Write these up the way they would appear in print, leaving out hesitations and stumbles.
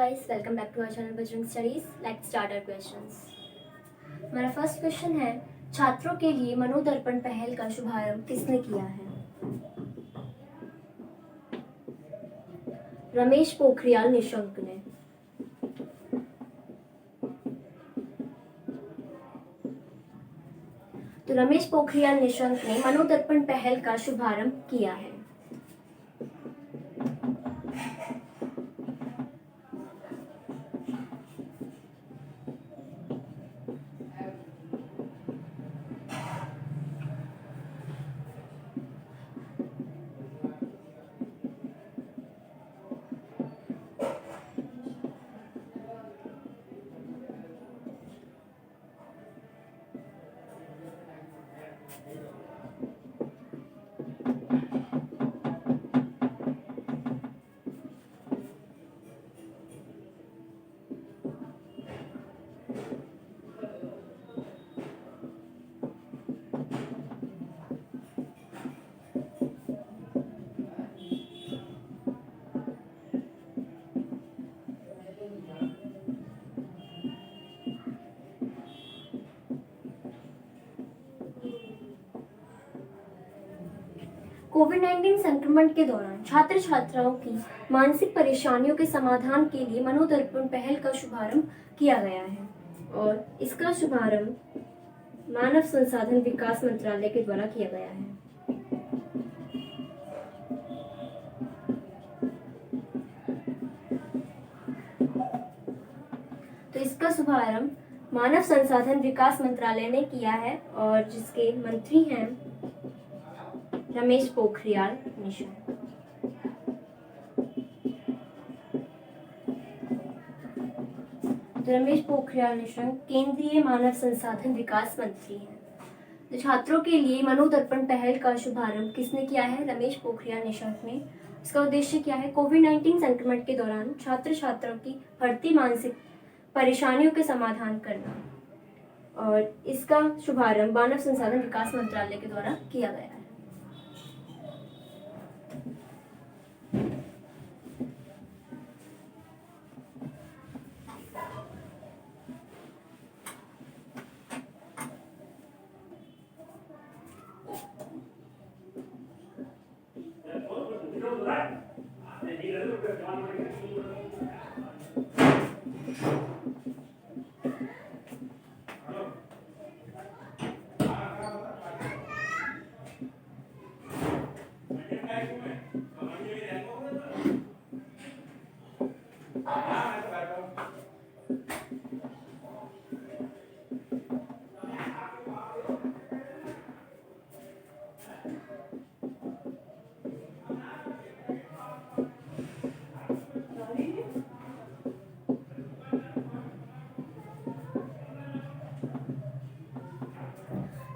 guys, welcome back to our channel Bajrang Studies. Let's start our questions. हमारा first question है, छात्रों के लिए मनोदर्पण पहल का शुभारंभ किसने किया है? रमेश पोखरियाल निशंक ने। तो रमेश पोखरियाल निशंक ने मनोदर्पण पहल का शुभारंभ किया है। कोविड-19 संक्रमण के दौरान छात्र छात्राओं की मानसिक परेशानियों के समाधान के लिए मनोदर्पण पहल का शुभारंभ किया गया है और इसका शुभारंभ मानव संसाधन विकास मंत्रालय के द्वारा किया गया है। तो इसका शुभारंभ मानव संसाधन विकास मंत्रालय ने किया है और जिसके मंत्री हैं रमेश पोखरियाल निशंक। तो रमेश पोखरियाल निशंक केंद्रीय मानव संसाधन विकास मंत्री हैं। तो छात्रों के लिए मनोदर्पण पहल का शुभारंभ किसने किया है? रमेश पोखरियाल निशंक ने। इसका उद्देश्य क्या है? कोविड-19 संक्रमण के दौरान छात्र छात्राओं की बढ़ती मानसिक परेशानियों के समाधान करना और इसका शुभारंभ मानव संसाधन विकास मंत्रालय के द्वारा किया गया है।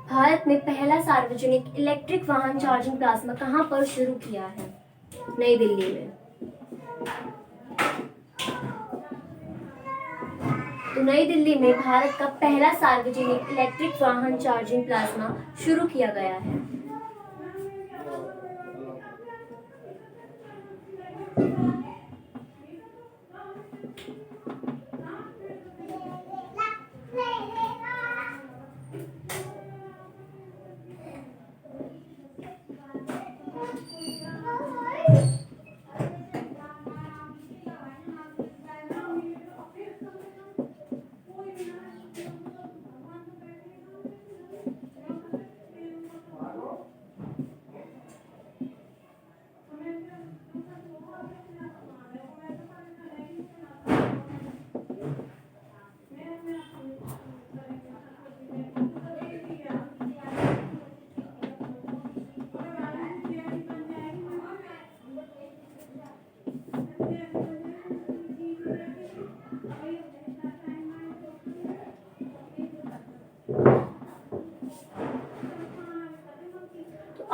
भारत में पहला सार्वजनिक इलेक्ट्रिक वाहन चार्जिंग प्लाज्मा कहां पर शुरू किया है? नई दिल्ली में। तो नई दिल्ली में भारत का पहला सार्वजनिक इलेक्ट्रिक वाहन चार्जिंग प्लाज्मा शुरू किया गया है।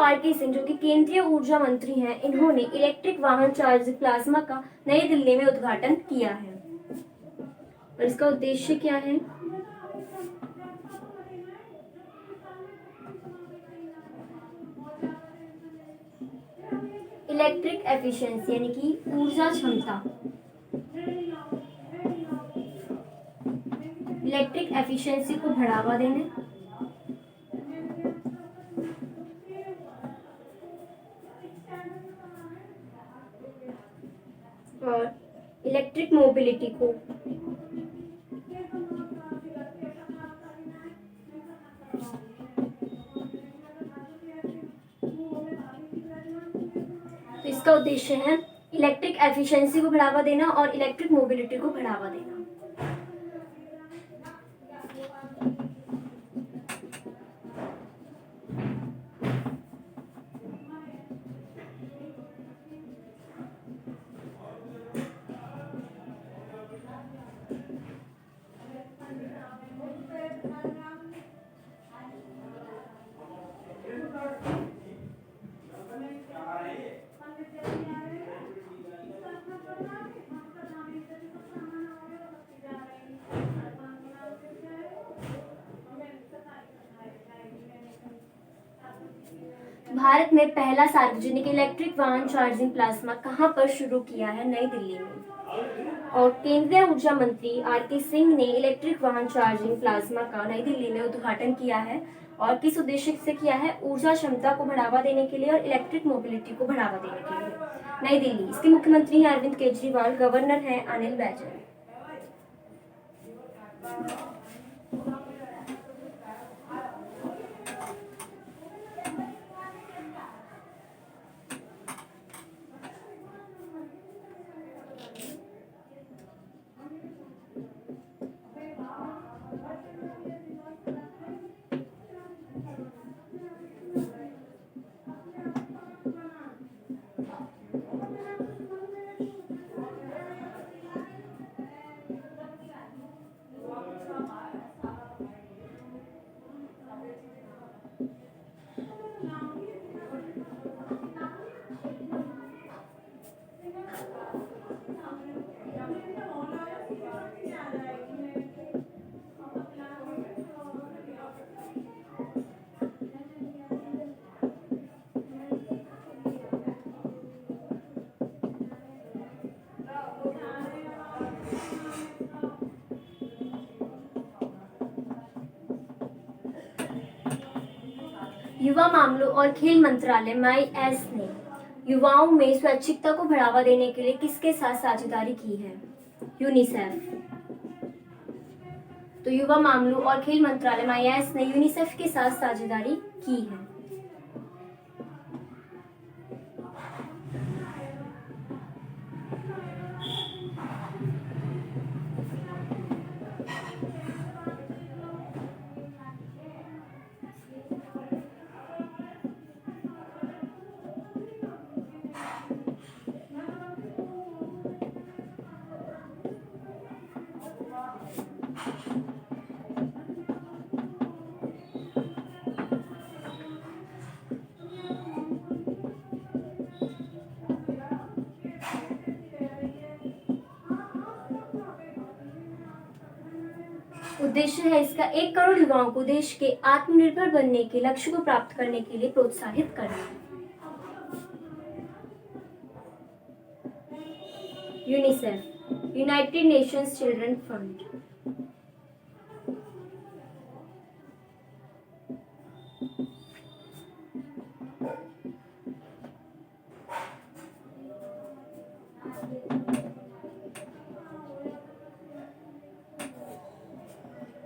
आर.के. सिंह जो कि केंद्रीय ऊर्जा मंत्री हैं, इन्होंने इलेक्ट्रिक वाहन चार्जिंग प्लाज्मा का नई दिल्ली में उद्घाटन किया है और इसका उद्देश्य क्या है? इलेक्ट्रिक एफिशिएंसी यानी कि ऊर्जा क्षमता इलेक्ट्रिक एफिशिएंसी को बढ़ावा देने, और इलेक्ट्रिक मोबिलिटी को तो इसका उद्देश्य है इलेक्ट्रिक एफिशिएंसी को बढ़ावा देना और इलेक्ट्रिक मोबिलिटी को बढ़ावा देना। भारत में पहला सार्वजनिक इलेक्ट्रिक वाहन चार्जिंग प्लाज्मा कहाँ पर शुरू किया है? नई दिल्ली में। और केंद्रीय ऊर्जा मंत्री आर.के. सिंह ने इलेक्ट्रिक वाहन चार्जिंग प्लाज्मा का नई दिल्ली में उद्घाटन किया है। और किस उद्देश्य से किया है? ऊर्जा क्षमता को बढ़ावा देने के लिए और इलेक्ट्रिक मोबिलिटी को बढ़ावा देने के लिए। नई दिल्ली। इसके मुख्यमंत्री हैं अरविंद केजरीवाल, गवर्नर हैं अनिल बैजल। युवा मामलों और खेल मंत्रालय MIS ने युवाओं में स्वैच्छिकता को बढ़ावा देने के लिए किसके साथ साझेदारी की है? यूनिसेफ। तो युवा मामलों और खेल मंत्रालय MIS ने यूनिसेफ के साथ साझेदारी की है। उद्देश्य है इसका 1 करोड़ युवाओं को देश के आत्मनिर्भर बनने के लक्ष्य को प्राप्त करने के लिए प्रोत्साहित करना। UNICEF, United Nations children fund.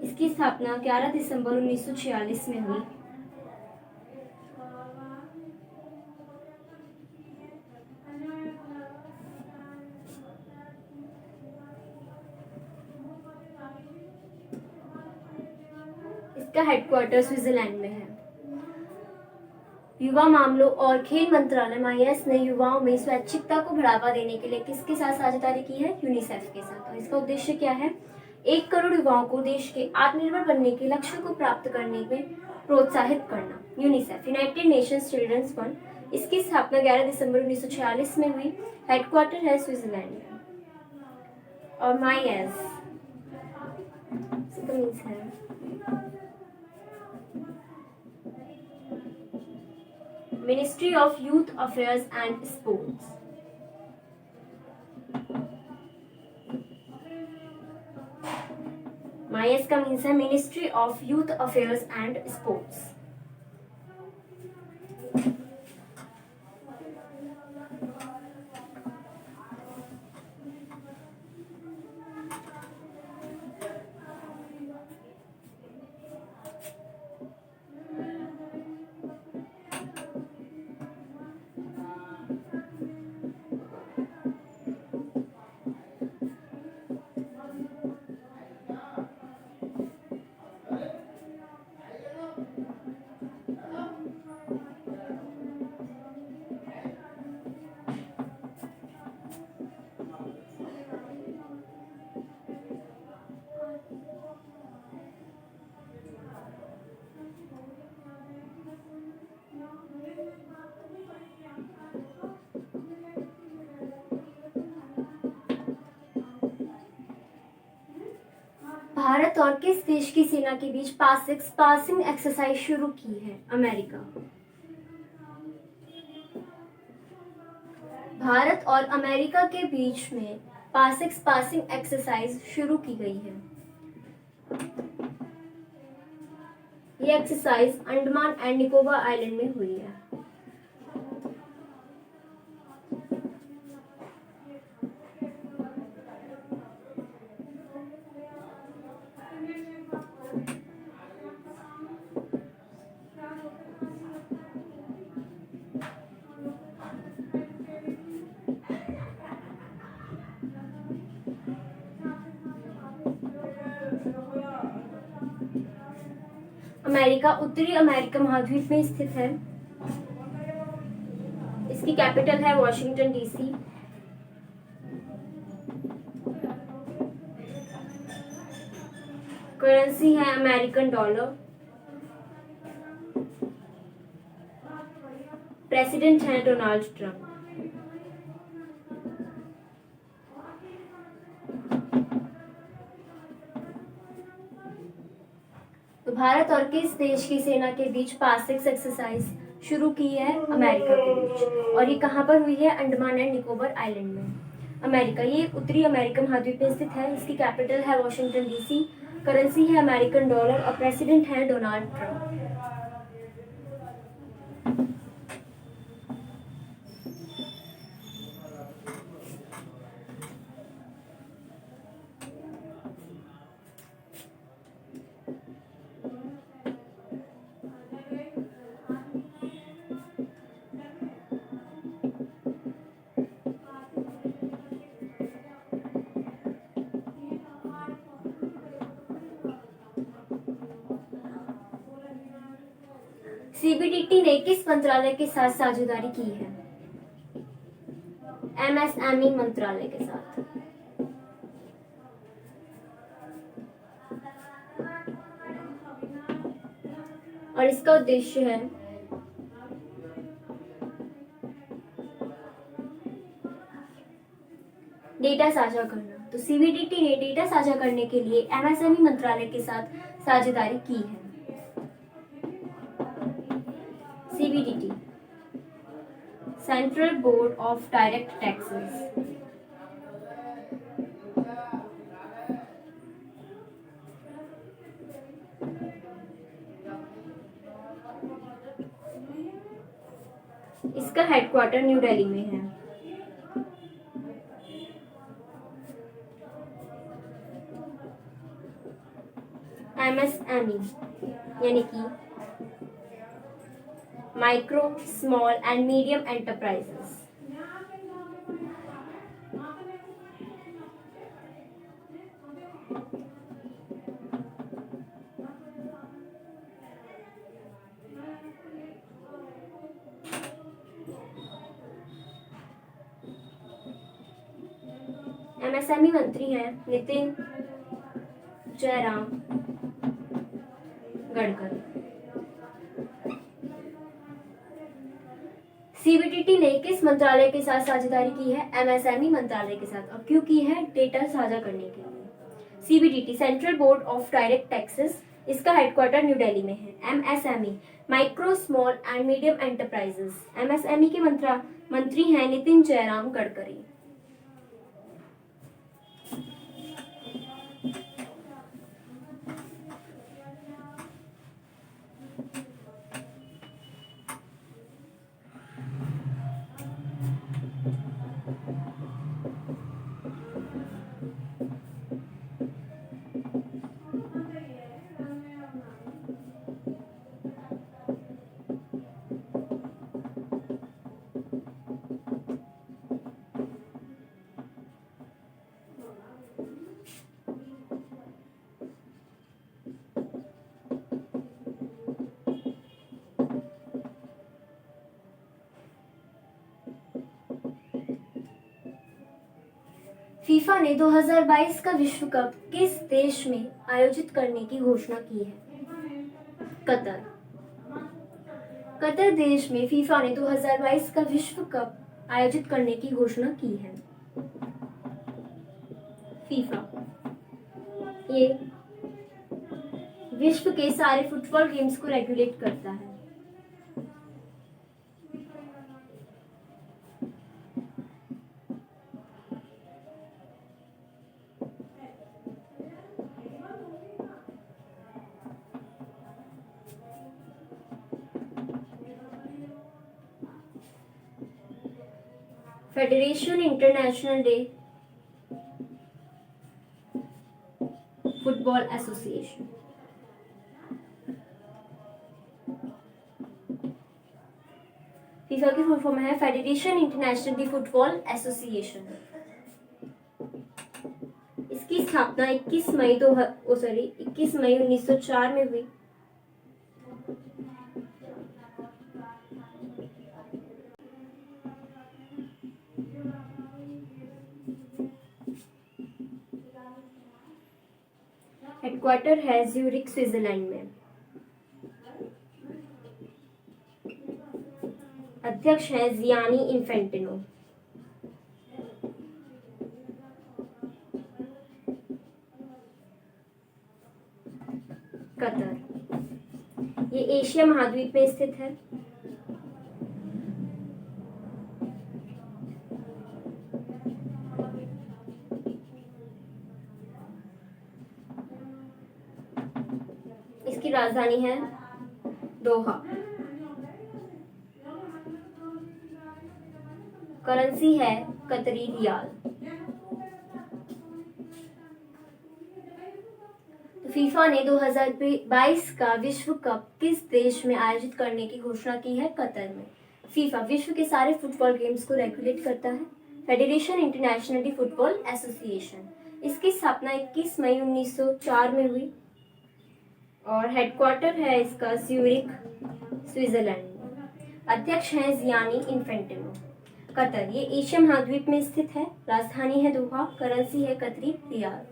इसकी स्थापना 11 दिसंबर 1946 में हुई। इसका हेडक्वार्टर स्विट्जरलैंड में है। युवा मामलों और खेल मंत्रालय MIS ने युवाओं में स्वैच्छिकता को बढ़ावा देने के लिए किसके साथ साझेदारी की है? यूनिसेफ के साथ। और इसका उद्देश्य क्या है? 1 करोड़ युवाओं को देश के आत्मनिर्भर बनने के लक्ष्य को प्राप्त करने में प्रोत्साहित करना। UNICEF, United Nations children's fund. इसकी स्थापना 11 दिसंबर 1946 में हुई। हेडक्वार्टर है स्विट्जरलैंड में। और MIS मीन्स है ministry of youth affairs and sports. MIS का मीन्स है ministry of youth affairs and sports. Bharat और किस देश की सेना के बीच पासिंग एक्सरसाइज शुरू की है? अमेरिका। भारत और अमेरिका के बीच में पासिंग एक्सरसाइज शुरू की गई है। ये exercise Andaman and Nicobar island में हुई है। अमेरिका उत्तरी अमेरिका महाद्वीप में स्थित है। इसकी कैपिटल है वॉशिंगटन डीसी। करेंसी है अमेरिकन डॉलर। प्रेसिडेंट है डोनाल्ड ट्रंप। तो भारत और किस देश की सेना के बीच पासिंग एक्सरसाइज शुरू की है? अमेरिका के बीच। और ये कहाँ पर हुई है? अंडमान एंड निकोबार आइलैंड में। अमेरिका ये उत्तरी अमेरिका महाद्वीप में स्थित है। इसकी कैपिटल है वॉशिंगटन डीसी। करेंसी है अमेरिकन डॉलर और प्रेसिडेंट है डोनाल्ड ट्रंप। सीबीडीटी ने किस मंत्रालय के साथ साझेदारी की है? एमएसएमई मंत्रालय के साथ। और इसका उद्देश्य है डेटा साझा करना। तो सीबीडीटी ने डेटा साझा करने के लिए एमएसएमई मंत्रालय के साथ साझेदारी की है। CBDT central board of direct taxes. इसका हेडक्वार्टर न्यू दिल्ली में है। MSME यानी कि micro small and medium enterprises. MSME मंत्री हैं नितिन जयराम गडकरी। सीबीडीटी ने किस मंत्रालय के साथ साझेदारी की है? एमएसएमई मंत्रालय के साथ। और क्यों की है? डेटा साझा करने के लिए। CBDT central board of direct taxes. इसका हेडक्वार्टर न्यू दिल्ली में है। MSME micro small and medium enterprises. MSME के मंत्री हैं नितिन जयराम गडकरी। फीफा ने 2022 का विश्व कप किस देश में आयोजित करने की घोषणा की है? कतर। कतर देश में फीफा ने 2022 का विश्व कप आयोजित करने की घोषणा की है। फीफा ये विश्व के सारे फुटबॉल गेम्स को रेगुलेट करता है। Federation international day football association. FIFA की फुल फॉर्म है federation international D football association. इसकी स्थापना 21 मई 1904 में हुई। हेडक्वार्टर है ज्यूरिख, स्विट्जरलैंड में। अध्यक्ष हैं जियानी इन्फेंटिनो। कतर ये एशिया महाद्वीप में स्थित है। इसकी राजधानी है दोहा। करेंसी है कतरी रियाल। फीफा ने 2022 का विश्व कप किस देश में आयोजित करने की घोषणा की है? कतर में। फीफा विश्व के सारे फुटबॉल गेम्स को रेगुलेट करता है। Federation international D football association. इसकी स्थापना 21 मई 1904 में हुई और हेडक्वार्टर है इसका ज्यूरिख, स्विट्जरलैंड में। अध्यक्ष हैं जियानी इन्फेंटिनो। कतर ये एशिया महाद्वीप में स्थित है। राजधानी है दोहा। करेंसी है कतरी रियाल।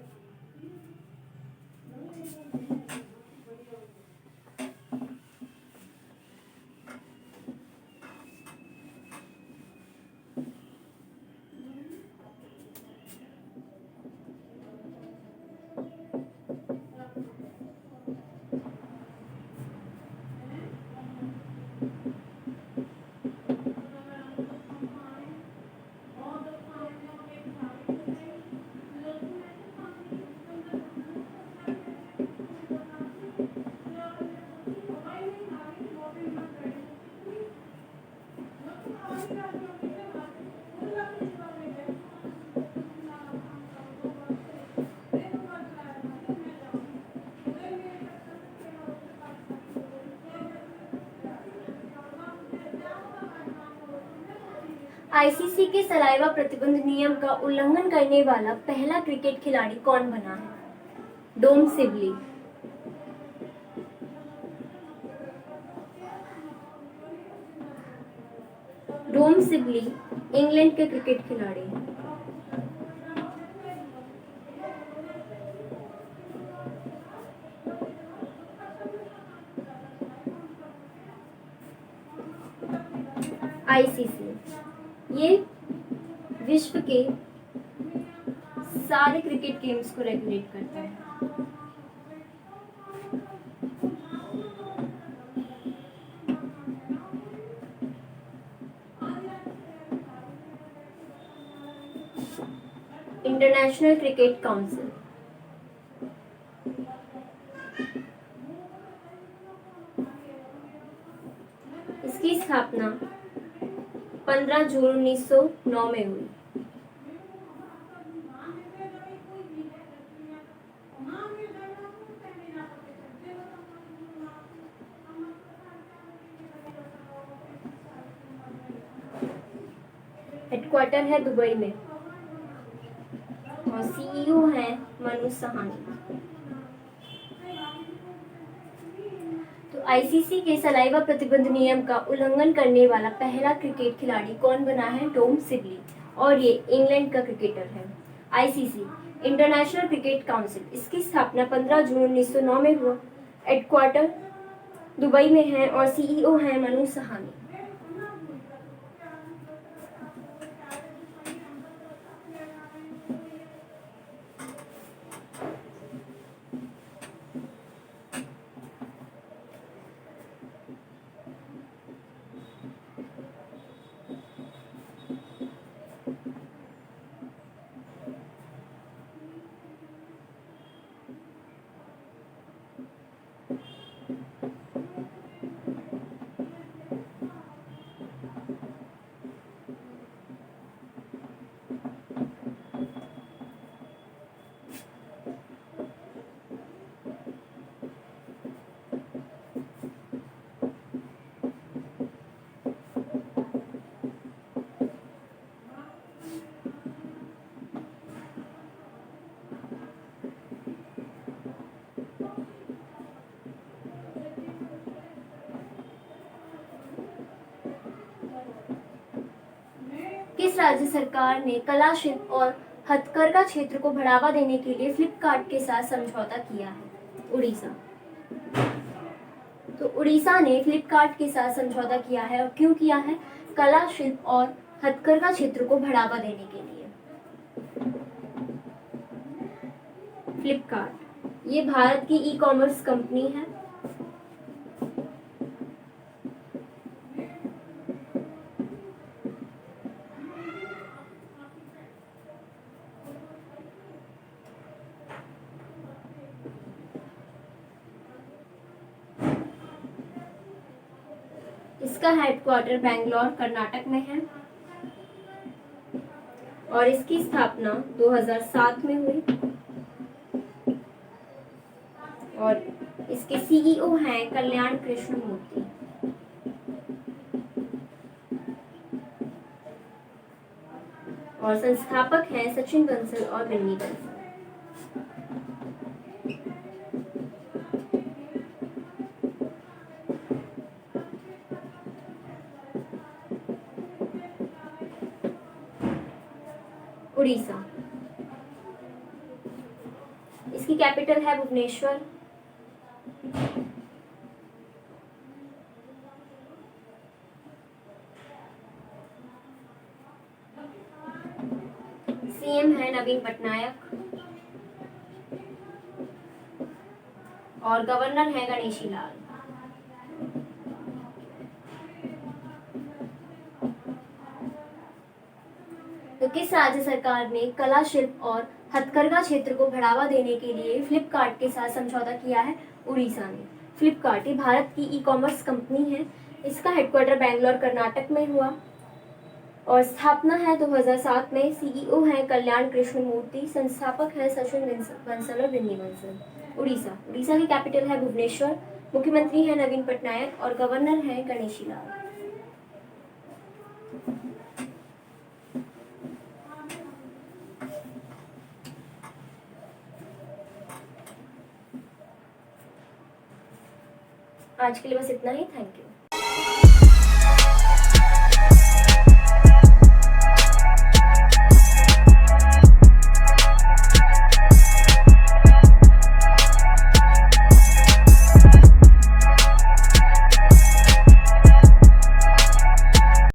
आईसीसी के सलाइवा प्रतिबंध नियम का उल्लंघन करने वाला पहला क्रिकेट खिलाड़ी कौन बना है? Dom Sibley. Dom Sibley England के क्रिकेट खिलाड़ी हैं। आईसीसी ये विश्व के सारे क्रिकेट गेम्स को रेगुलेट करता है। इंटरनेशनल क्रिकेट काउंसिल इसकी स्थापना 15 जून 1909 में हुई। हेडक्वार्टर है दुबई में और सीईओ है मनु सहानी। तो आईसीसी के सलाइवा प्रतिबंध नियम का उल्लंघन करने वाला पहला क्रिकेट खिलाड़ी कौन बना है? टॉम सिबली और ये इंग्लैंड का क्रिकेटर है। आईसीसी इंटरनेशनल क्रिकेट काउंसिल, इसकी स्थापना 15 जून 1909 में हुआ। हेडक्वार्टर दुबई में है और सीईओ हैं मनु सहानी। किस राज्य सरकार ने कला, शिल्प और हथकरघा क्षेत्र को बढ़ावा देने के लिए फ्लिपकार्ट के साथ समझौता किया है? उड़ीसा। तो उड़ीसा ने फ्लिपकार्ट के साथ समझौता किया है, और क्यों किया है? कला, शिल्प और हथकरघा क्षेत्र को बढ़ावा देने के लिए। फ्लिपकार्ट ये भारत की ई कॉमर्स कंपनी है। इसका हेडक्वार्टर बेंगलोर कर्नाटक में है और इसकी स्थापना 2007 में हुई और इसके सीईओ हैं कल्याण कृष्ण मूर्ति। और संस्थापक हैं सचिन बंसल और बिन्नी बंसल। उड़ीसा, इसकी कैपिटल है भुवनेश्वर। सीएम है नवीन पटनायक और गवर्नर है गणेशी लाल। तो किस राज्य सरकार ने कला, शिल्प और हथकरघा क्षेत्र को बढ़ावा देने के लिए फ्लिपकार्ट के साथ समझौता किया है? उड़ीसा ने। फ्लिपकार्ट ये भारत की ई कॉमर्स कंपनी है। इसका हेडक्वार्टर बेंगलोर कर्नाटक में हुआ और स्थापना है 2007 में। सीईओ हैं कल्याण कृष्ण मूर्ति, संस्थापक हैं सचिन बंसल और बिन्नी बंसल। उड़ीसा की कैपिटल है भुवनेश्वर, मुख्यमंत्री है नवीन पटनायक और गवर्नर है गणेशी लाल। आज के लिए बस इतना ही। Thank you.